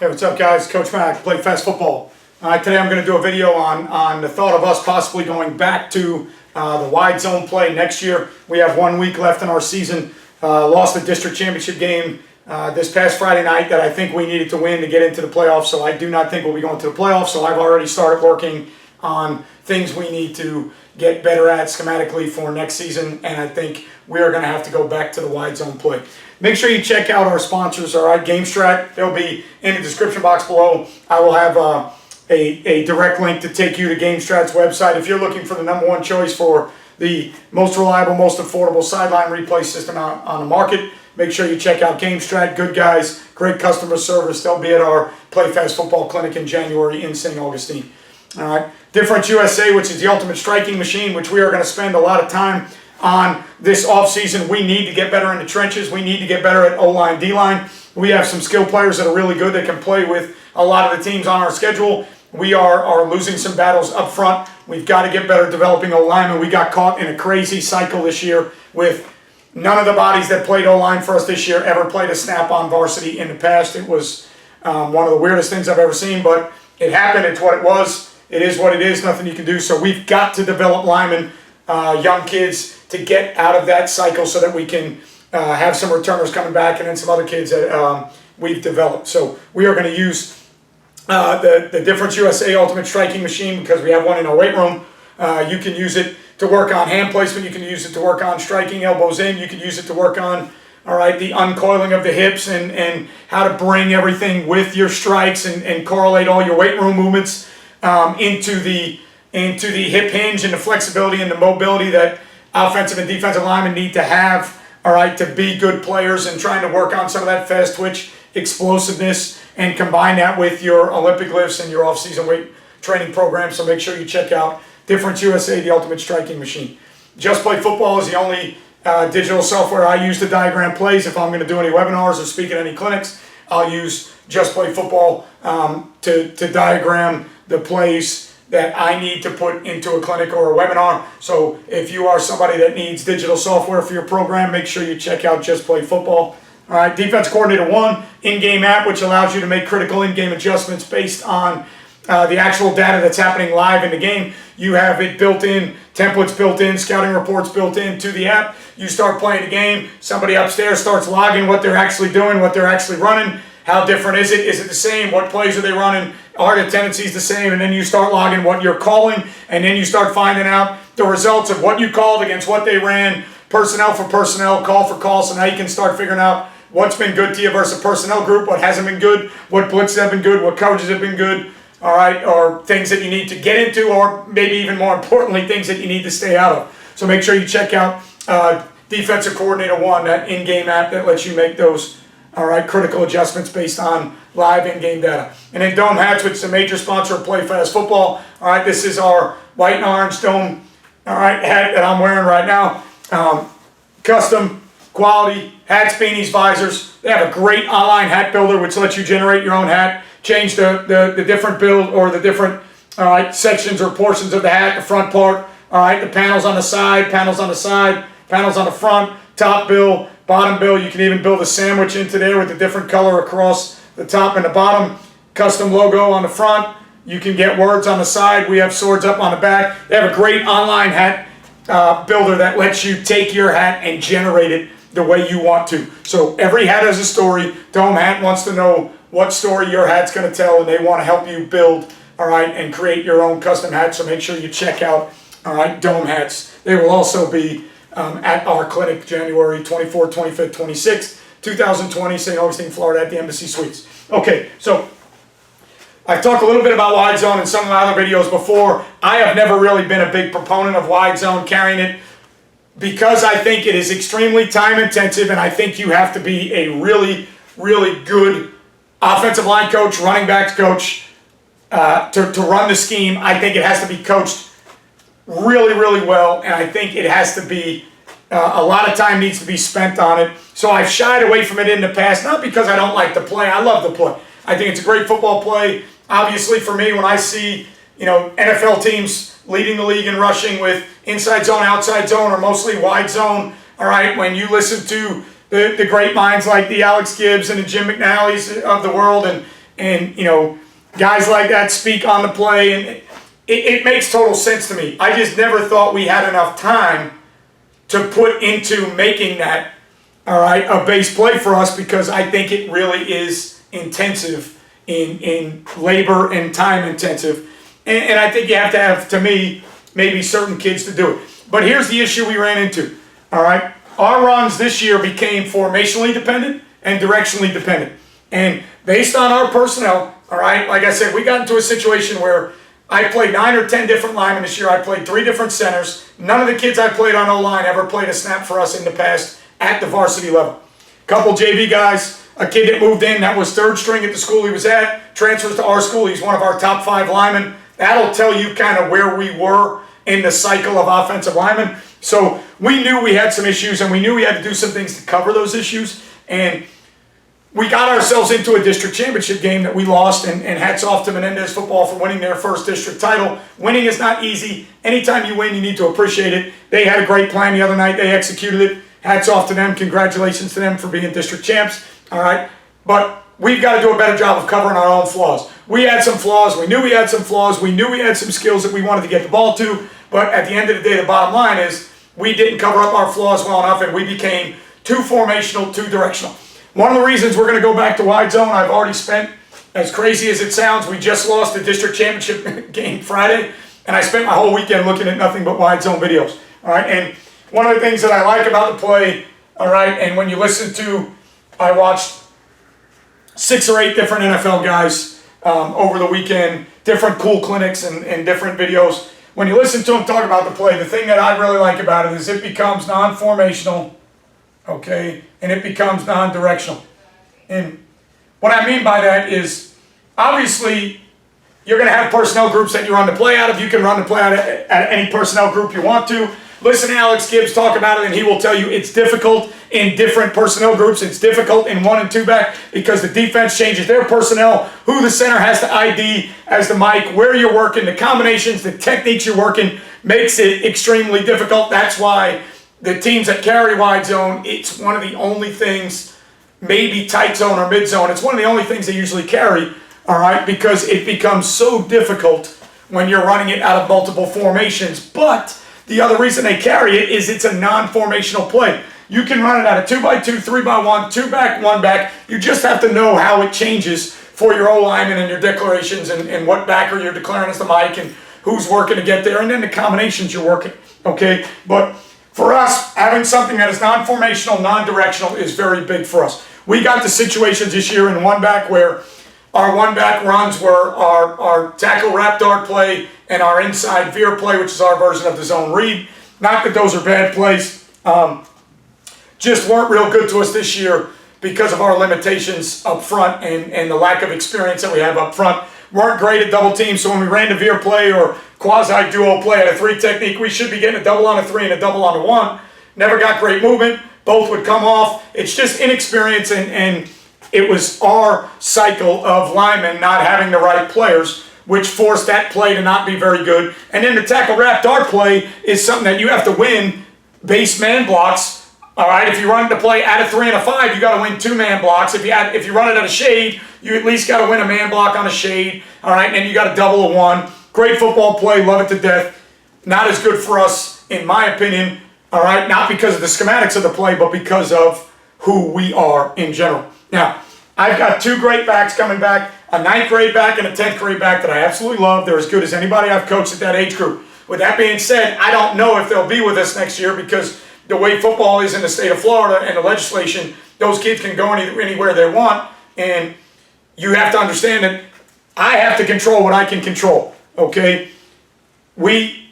Hey, what's up, guys? Coach Mac, Play Fast Football. Today I'm going to do a video on the thought of us possibly going back to the wide zone play next year. We have 1 week left in our season. Lost the district championship game this past Friday night that I think we needed to win to get into the playoffs, so I do not think we'll be going to the playoffs, so I've already started working on things we need to get better at schematically for next season, and I think we are going to have to go back to the wide zone play. Make sure you check out our sponsors, all right? GameStrat, they'll be in the description box below. I will have a direct link to take you to GameStrat's website. If you're looking for the #1 choice for the most reliable, most affordable sideline replay system out on the market, make sure you check out GameStrat. Good guys, great customer service. They'll be at our Play Fast Football Clinic in January in St. Augustine. All right, Difference USA, which is the ultimate striking machine, which we are going to spend a lot of time on this offseason. We need to get better in the trenches. We need to get better at O-line, D-line. We have some skilled players that are really good that can play with a lot of the teams on our schedule. We are losing some battles up front. We've got to get better developing O-linemen. We got caught in a crazy cycle this year with none of the bodies that played O-line for us this year ever played a snap on varsity in the past. It was one of the weirdest things I've ever seen, but it happened. It's what it was. It is what it is. Nothing you can do. So we've got to develop linemen, young kids, to get out of that cycle so that we can have some returners coming back and then some other kids that we've developed. So we are going to use the Difference USA Ultimate Striking Machine because we have one in our weight room. You can use it to work on hand placement. You can use it to work on striking elbows in. You can use it to work on, all right, the uncoiling of the hips and how to bring everything with your strikes and correlate all your weight room movements into the hip hinge and the flexibility and the mobility that offensive and defensive linemen need to have, all right, to be good players, and trying to work on some of that fast twitch explosiveness and combine that with your Olympic lifts and your off-season weight training program. So make sure you check out Difference USA, the ultimate striking machine. Just Play Football is the only digital software I use to diagram plays. If I'm going to do any webinars or speak at any clinics, I'll use Just Play Football to diagram the plays that I need to put into a clinic or a webinar. So if you are somebody that needs digital software for your program, make sure you check out Just Play Football. All right, Defense Coordinator 1, in-game app, which allows you to make critical in-game adjustments based on the actual data that's happening live in the game. You have it built in, templates built in, scouting reports built in to the app. You start playing the game, somebody upstairs starts logging what they're actually doing, what they're actually running. How different is it? Is it the same? What plays are they running? Are the tendencies the same? And then you start logging what you're calling, and then you start finding out the results of what you called against what they ran, personnel for personnel, call for call. So now you can start figuring out what's been good to you versus a personnel group, what hasn't been good, what blitzes have been good, what coverages have been good, all right, or things that you need to get into, or maybe even more importantly, things that you need to stay out of. So make sure you check out Defensive Coordinator 1, that in-game app that lets you make those, all right, critical adjustments based on live in-game data. And then Dome Hats, which is a major sponsor of Play Fast Football. All right, this is our white and orange Dome, all right, hat that I'm wearing right now. Custom, quality, hats, beanies, visors. They have a great online hat builder which lets you generate your own hat, change the different build or the different, all right, sections or portions of the hat, the front part, all right, the panels on the side, panels on the side, panels on the front, top bill, bottom bill. You can even build a sandwich into there with a different color across the top and the bottom. Custom logo on the front. You can get words on the side. We have swords up on the back. They have a great online hat builder that lets you take your hat and generate it the way you want to. So every hat has a story. Dome Hat wants to know what story your hat's going to tell, and they want to help you build, all right, and create your own custom hat. So make sure you check out, all right, Dome Hats. They will also be at our clinic January 24th, 25th, 26th, 2020, St. Augustine, Florida, at the Embassy Suites. Okay, so I've talked a little bit about wide zone in some of my other videos before. I have never really been a big proponent of wide zone, carrying it, because I think it is extremely time intensive, and I think you have to be a really, really good offensive line coach, running backs coach to run the scheme. I think it has to be coached really, really well, and I think it has to be, a lot of time needs to be spent on it. So I've shied away from it in the past, not because I don't like the play. I love the play. I think it's a great football play. Obviously for me, when I see, you know, NFL teams leading the league in rushing with inside zone, outside zone, or mostly wide zone, all right, when you listen to the great minds like the Alex Gibbs and the Jim McNally's of the world, and and guys like that speak on the play, and it makes total sense to me. I just never thought we had enough time to put into making that, all right, a base play for us, because I think it really is intensive in labor and time intensive. And I think you have to have, to me, maybe certain kids to do it. But here's the issue we ran into, all right? Our runs this year became formationally dependent and directionally dependent. And based on our personnel, all right, like I said, we got into a situation where I played 9 or 10 different linemen this year. I played 3 different centers. None of the kids I played on O-line ever played a snap for us in the past at the varsity level. Couple JV guys, a kid that moved in that was 3rd string at the school he was at, transfers to our school. He's one of our top 5 linemen. That'll tell you kind of where we were in the cycle of offensive linemen. So we knew we had some issues, and we knew we had to do some things to cover those issues. And we got ourselves into a district championship game that we lost, and hats off to Menendez football for winning their first district title. Winning is not easy. Anytime you win, you need to appreciate it. They had a great plan the other night. They executed it. Hats off to them. Congratulations to them for being district champs. All right. But we've got to do a better job of covering our own flaws. We had some flaws. We knew we had some flaws. We knew we had some skills that we wanted to get the ball to. But at the end of the day, the bottom line is we didn't cover up our flaws well enough, and we became too formational, too directional. One of the reasons we're going to go back to wide zone, I've already spent, as crazy as it sounds, we just lost the district championship game Friday, and I spent my whole weekend looking at nothing but wide zone videos. All right, and one of the things that I like about the play, all right, and when you listen to, I watched 6 or 8 different NFL guys over the weekend, different cool clinics and different videos. When you listen to them talk about the play, the thing that I really like about it is it becomes non-formational, okay, and it becomes non-directional. And what I mean by that is, obviously, you're going to have personnel groups that you run the play out of. You can run the play out at any personnel group you want to. Listen to Alex Gibbs talk about it, and he will tell you it's difficult in different personnel groups. It's difficult in 1 and 2 back because the defense changes their personnel, who the center has to ID as the mic, where you're working, the combinations, the techniques you're working makes it extremely difficult. That's why the teams that carry wide zone, it's one of the only things, maybe tight zone or mid zone, it's one of the only things they usually carry, all right, because it becomes so difficult when you're running it out of multiple formations. But the other reason they carry it is it's a non-formational play. You can run it out of 2x2, 3x1, 2 back, 1 back. You just have to know how it changes for your O-lineman and your declarations and what backer you're declaring as the mic and who's working to get there, and then the combinations you're working, okay? But for us, having something that is non-formational, non-directional is very big for us. We got the situations this year in 1 back where our 1 back runs were our tackle wrap dart play and our inside veer play, which is our version of the zone read. Not that those are bad plays. Just weren't real good to us this year because of our limitations up front and the lack of experience that we have up front. Weren't great at double teams, so when we ran the veer play or quasi-duo play at a 3 technique, we should be getting a double on a 3 and a double on a 1. Never got great movement. Both would come off. It's just inexperience, and it was our cycle of linemen not having the right players, which forced that play to not be very good. And then the tackle wrap dart play is something that you have to win base man blocks. All right, if you run the play at a 3 and a 5, you got to win 2 man blocks. If you run it at a shade, you at least got to win a man block on a shade. All right, and then you got to double a 1. Great football play, love it to death. Not as good for us, in my opinion. All right, not because of the schematics of the play, but because of who we are in general. Now, I've got 2 great backs coming back, a 9th grade back and a 10th grade back that I absolutely love. They're as good as anybody I've coached at that age group. With that being said, I don't know if they'll be with us next year because the way football is in the state of Florida and the legislation, those kids can go anywhere they want, and you have to understand that I have to control what I can control, okay? We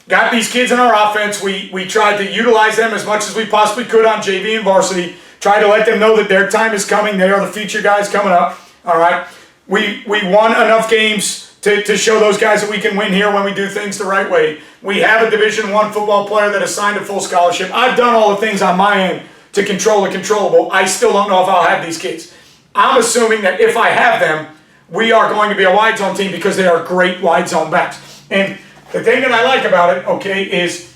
got these kids in our offense. We tried to utilize them as much as we possibly could on JV and varsity. Try to let them know that their time is coming. They are the future guys coming up. All right. We won enough games to show those guys that we can win here when we do things the right way. We have a Division I football player that is signed a full scholarship. I've done all the things on my end to control the controllable. I still don't know if I'll have these kids. I'm assuming that if I have them, we are going to be a wide zone team because they are great wide zone backs. And the thing that I like about it, okay, is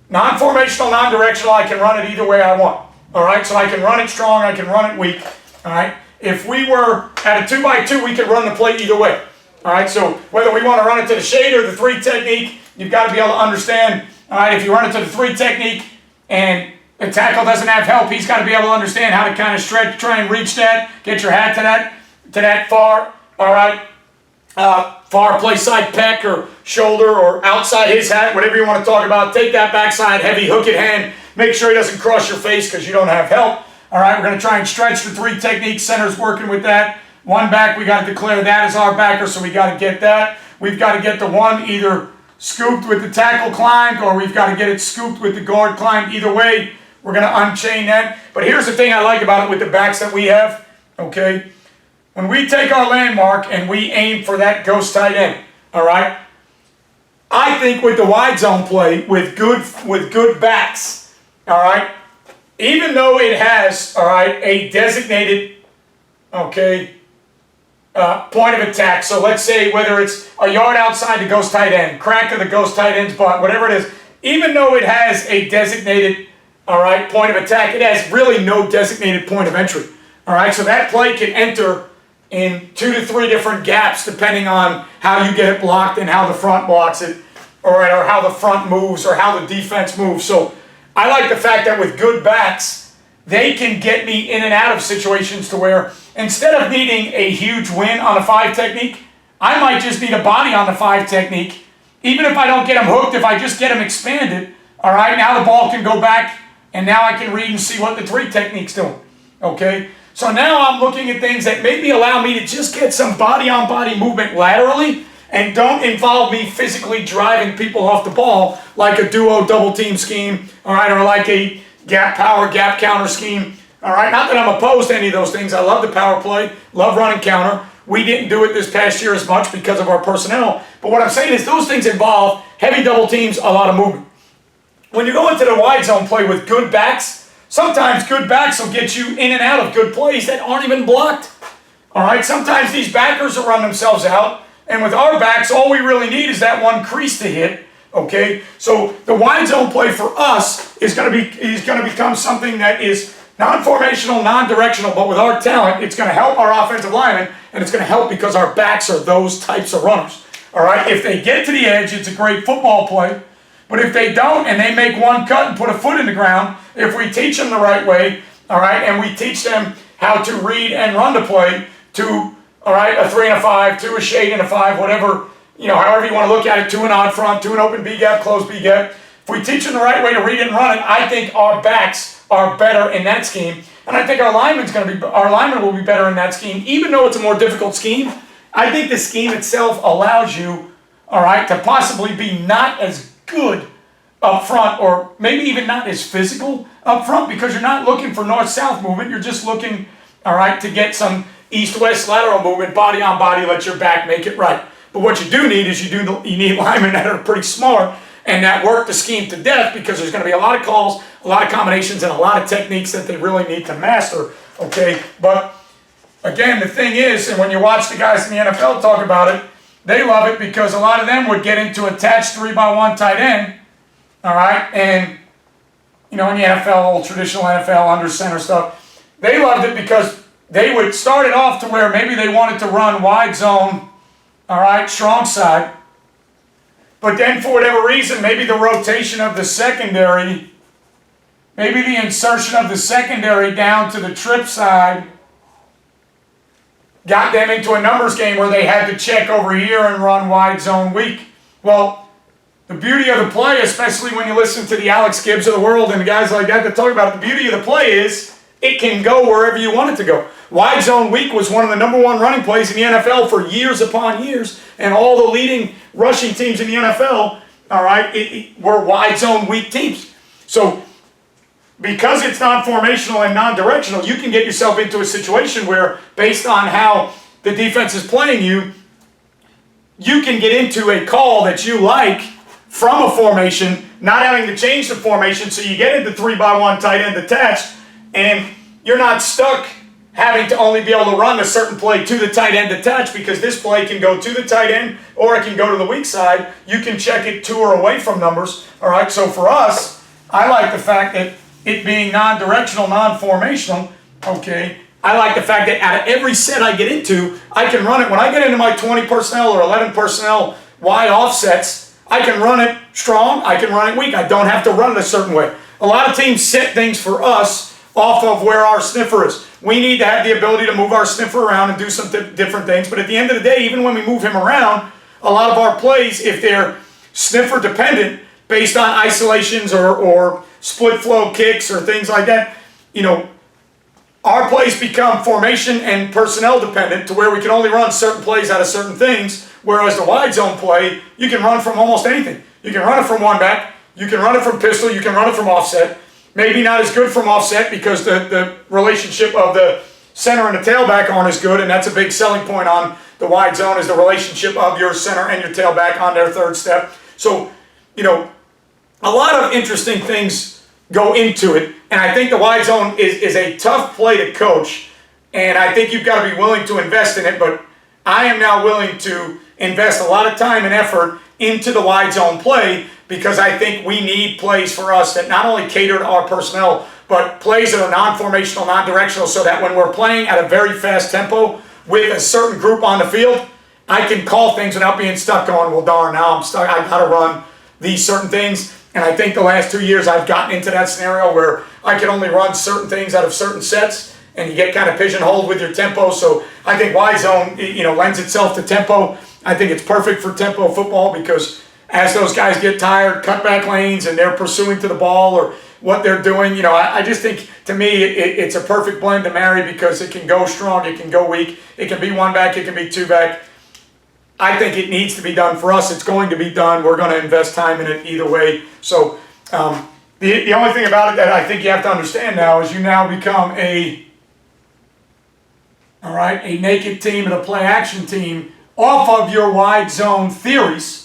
non-formational, non-directional. I can run it either way I want. All right, so I can run it strong, I can run it weak. All right, if we were at a 2x2, we could run the play either way. All right, so whether we want to run it to the shade or the 3 technique, you've got to be able to understand, all right, if you run it to the 3 technique and the tackle doesn't have help, he's got to be able to understand how to kind of stretch, try and reach that, get your hat to that far, all right, far play side pec or shoulder or outside his hat, whatever you want to talk about. Take that backside heavy hook it hand. Make sure he doesn't cross your face because you don't have help. All right, we're going to try and stretch the 3 technique. Center's working with that. 1 back, we got to declare that as our backer, so we got to get that. We've got to get the 1 either scooped with the tackle climbed or we've got to get it scooped with the guard climbed. Either way, we're going to unchain that. But here's the thing I like about it with the backs that we have, okay? When we take our landmark and we aim for that ghost tight end, all right? I think with the wide zone play, with good backs, all right, even though it has, all right, a designated, okay, point of attack. So let's say whether it's a yard outside the ghost tight end, crack of the ghost tight end's butt, whatever it is, even though it has a designated, all right, point of attack, it has really no designated point of entry. All right, so that play can enter in 2 to 3 different gaps depending on how you get it blocked and how the front blocks it, all right, or how the front moves or how the defense moves. So I like the fact that with good backs, they can get me in and out of situations to where instead of needing a huge win on a 5 technique, I might just need a body on the 5 technique. Even if I don't get them hooked, if I just get them expanded, all right, now the ball can go back and now I can read and see what the 3 technique's doing, okay? So now I'm looking at things that maybe allow me to just get some body-on-body movement laterally and don't involve me physically driving people off the ball like a duo double team scheme, all right, or like a gap power, gap counter scheme, all right? Not that I'm opposed to any of those things. I love the power play, love running counter. We didn't do it this past year as much because of our personnel, but what I'm saying is those things involve heavy double teams, a lot of movement. When you go into the wide zone play with good backs, sometimes good backs will get you in and out of good plays that aren't even blocked. All right, sometimes these backers will run themselves out, and with our backs, all we really need is that 1 crease to hit. Okay, so the wide zone play for us is going to become something that is non-formational, non-directional, but with our talent, it's going to help our offensive linemen, and it's going to help because our backs are those types of runners. All right, if they get to the edge, it's a great football play. But if they don't and they make 1 cut and put a foot in the ground, if we teach them the right way, all right, and we teach them how to read and run the play to, all right, a 3 and a 5, to a shade and a 5, whatever, you know, however you want to look at it, to an odd front, to an open B gap, closed B gap. If we teach them the right way to read it and run it, I think our backs are better in that scheme. And I think our linemen will be better in that scheme, even though it's a more difficult scheme. I think the scheme itself allows you, all right, to possibly be not as good up front, or maybe even not as physical up front, because you're not looking for north-south movement. You're just looking, all right, to get some east-west lateral movement, body on body, let your back make it right. But what you do need is you need linemen that are pretty smart and that work the scheme to death, because there's going to be a lot of calls, a lot of combinations, and a lot of techniques that they really need to master, okay? But again, the thing is, and when you watch the guys in the NFL talk about it, they love it because a lot of them would get into attached 3x1 tight end, all right? And, you know, in the NFL, old traditional NFL, under center stuff, they loved it because they would start it off to where maybe they wanted to run wide zone, all right, strong side. But then for whatever reason, maybe the rotation of the secondary, maybe the insertion of the secondary down to the trip side got them into a numbers game where they had to check over here and run wide zone weak. Well, the beauty of the play, especially when you listen to the Alex Gibbs of the world and the guys like that talk about it, the beauty of the play is it can go wherever you want it to go. Wide zone weak was one of the #1 running plays in the NFL for years upon years, and all the leading rushing teams in the NFL, all right, were wide zone weak teams. So because it's non-formational and non-directional, you can get yourself into a situation where, based on how the defense is playing you, you can get into a call that you like from a formation, not having to change the formation, so you get into 3x1 tight end attached, and you're not stuck having to only be able to run a certain play to the tight end attached, because this play can go to the tight end or it can go to the weak side. You can check it to or away from numbers. All right, so for us, I like the fact that it being non-directional, non-formational, okay, I like the fact that out of every set I get into, I can run it. When I get into my 20 personnel or 11 personnel wide offsets, I can run it strong, I can run it weak. I don't have to run it a certain way. A lot of teams set things for us off of where our sniffer is. We need to have the ability to move our sniffer around and do some different things. But at the end of the day, even when we move him around, a lot of our plays, if they're sniffer dependent, based on isolations or split flow kicks or things like that, you know, our plays become formation and personnel dependent to where we can only run certain plays out of certain things, whereas the wide zone play, you can run from almost anything. You can run it from one back, you can run it from pistol, you can run it from offset. Maybe not as good from offset because the relationship of the center and the tailback aren't as good, and that's a big selling point on the wide zone is the relationship of your center and your tailback on their third step. So, you know, a lot of interesting things go into it, and I think the wide zone is a tough play to coach, and I think you've got to be willing to invest in it, but I am now willing to invest a lot of time and effort into the wide zone play because I think we need plays for us that not only cater to our personnel, but plays that are non-formational, non-directional, so that when we're playing at a very fast tempo with a certain group on the field, I can call things without being stuck going, well, darn, now I'm stuck, I've got to run these certain things. And I think the last 2 years I've gotten into that scenario where I can only run certain things out of certain sets, and you get kind of pigeonholed with your tempo. So I think wide zone, you know, lends itself to tempo. I think it's perfect for tempo football because as those guys get tired, cutback lanes, and they're pursuing to the ball or what they're doing, you know, I just think, to me, it's a perfect blend to marry because it can go strong, it can go weak, it can be one back, it can be two back. I think it needs to be done for us. It's going to be done. We're going to invest time in it either way. So the only thing about it that I think you have to understand now is you now become a naked team and a play action team off of your wide zone theories.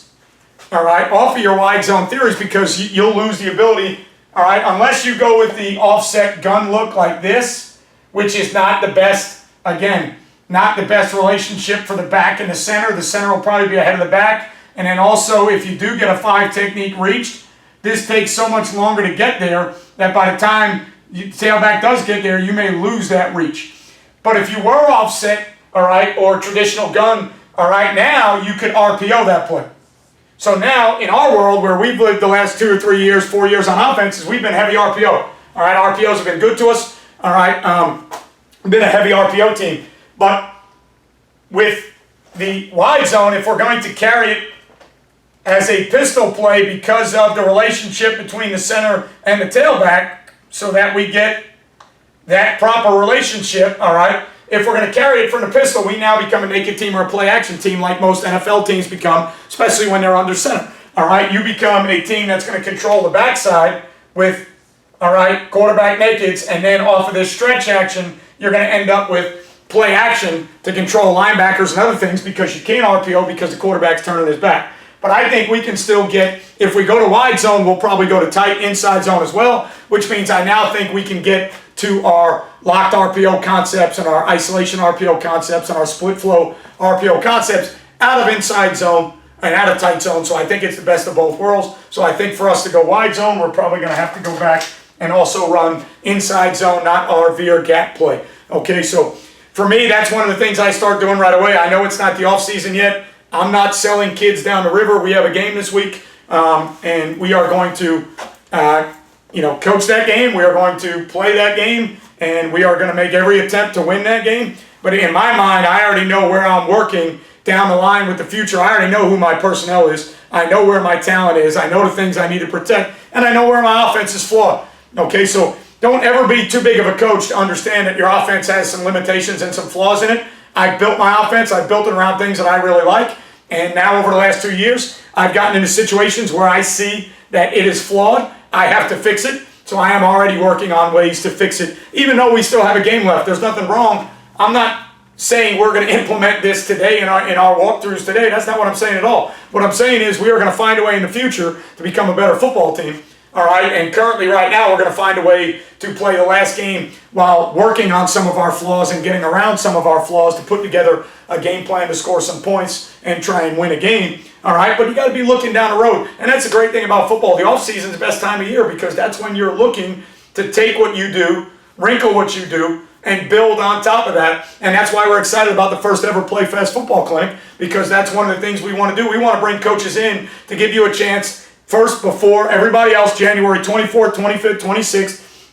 All right, off of your wide zone theories because you'll lose the ability. All right, unless you go with the offset gun look like this, which is not the best. Again, not the best relationship for the back and the center. The center will probably be ahead of the back. And then also, if you do get a 5 technique reached, this takes so much longer to get there that by the time the tailback does get there, you may lose that reach. But if you were offset, all right, or traditional gun, all right, now you could RPO that play. So now, in our world, where we've lived the last 2 or 3 years, 4 years on offenses, we've been heavy RPO. All right, RPOs have been good to us. All right, been a heavy RPO team. But with the wide zone, if we're going to carry it as a pistol play because of the relationship between the center and the tailback so that we get that proper relationship, all right, if we're going to carry it from the pistol, we now become a naked team or a play action team like most NFL teams become, especially when they're under center. All right, you become a team that's going to control the backside with, all right, quarterback nakeds, and then off of this stretch action, you're going to end up with play action to control linebackers and other things because you can't RPO because the quarterback's turning his back. But I think we can still get, if we go to wide zone, we'll probably go to tight inside zone as well, which means I now think we can get to our locked RPO concepts and our isolation RPO concepts and our split flow RPO concepts out of inside zone and out of tight zone. So I think it's the best of both worlds. So I think for us to go wide zone, we're probably going to have to go back and also run inside zone, not our veer gap play. Okay, so for me, that's one of the things I start doing right away. I know it's not the off season yet. I'm not selling kids down the river. We have a game this week, and we are going to, coach that game. We are going to play that game, and we are going to make every attempt to win that game. But in my mind, I already know where I'm working down the line with the future. I already know who my personnel is. I know where my talent is. I know the things I need to protect, and I know where my offense is flawed. Okay, so don't ever be too big of a coach to understand that your offense has some limitations and some flaws in it. I built my offense. I built it around things that I really like. And now over the last 2 years, I've gotten into situations where I see that it is flawed. I have to fix it. So I am already working on ways to fix it. Even though we still have a game left, there's nothing wrong. I'm not saying we're going to implement this today in our walkthroughs today. That's not what I'm saying at all. What I'm saying is we are going to find a way in the future to become a better football team. All right, and currently right now we're going to find a way to play the last game while working on some of our flaws and getting around some of our flaws to put together a game plan to score some points and try and win a game. All right, but you got to be looking down the road. And that's the great thing about football. The offseason is the best time of year because that's when you're looking to take what you do, wrinkle what you do, and build on top of that. And that's why we're excited about the first ever Play Fast football clinic, because that's one of the things we want to do. We want to bring coaches in to give you a chance first before everybody else, January 24th, 25th, 26th,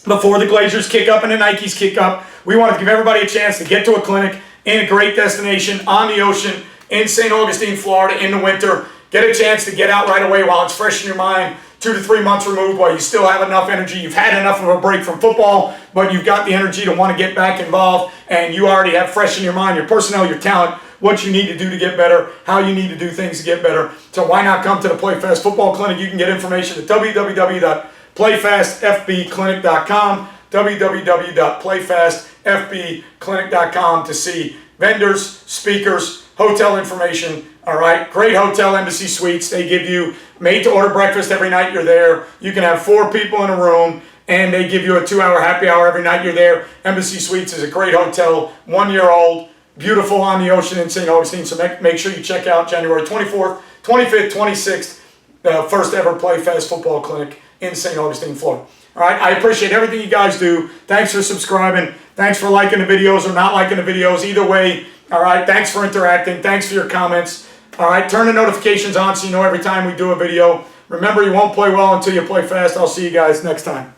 before the Glazers kick up and the Nikes kick up. We want to give everybody a chance to get to a clinic in a great destination on the ocean in St. Augustine, Florida in the winter. Get a chance to get out right away while it's fresh in your mind, 2 to 3 months removed, while you still have enough energy. You've had enough of a break from football, but you've got the energy to want to get back involved, and you already have fresh in your mind your personnel, your talent, what you need to do to get better, how you need to do things to get better. So why not come to the Play Fast Football Clinic? You can get information at www.playfastfbclinic.com, www.playfastfbclinic.com to see vendors, speakers, hotel information. All right, great hotel, Embassy Suites. They give you made-to-order breakfast every night you're there. You can have 4 people in a room, and they give you a 2-hour happy hour every night you're there. Embassy Suites is a great hotel, 1 year old, beautiful on the ocean in St. Augustine. So make sure you check out January 24th, 25th, 26th, the first ever Play Fast Football Clinic in St. Augustine, Florida. All right, I appreciate everything you guys do. Thanks for subscribing. Thanks for liking the videos or not liking the videos. Either way, all right, thanks for interacting. Thanks for your comments. All right, turn the notifications on so you know every time we do a video. Remember, you won't play well until you play fast. I'll see you guys next time.